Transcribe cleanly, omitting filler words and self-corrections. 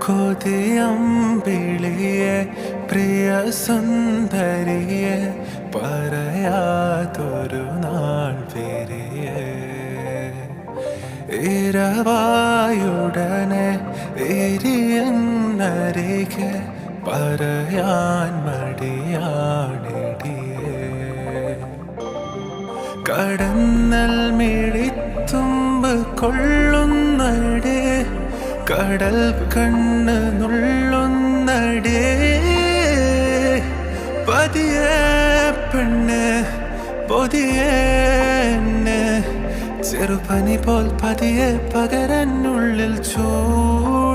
കൊതിയമ്പിളിയെ പ്രിയ സുന്ദരിയെ പറയാതൊരു നാൾ വരിയേ ഇരവായുടനെ എരിയന്നരികെ പറയാൻ മടിയാണിടിയേ കടന്നൽ മിഴിത്തുമ്പ് കൊള്ളുന്നടേ കടൽ കണ്ണ് നുള്ളുന്നടേ പതിയെ പെണ്ണ് പൊതിയെ ചെറുപനി പോൽ പതിയെ പകരനുള്ളിൽ ചൂട്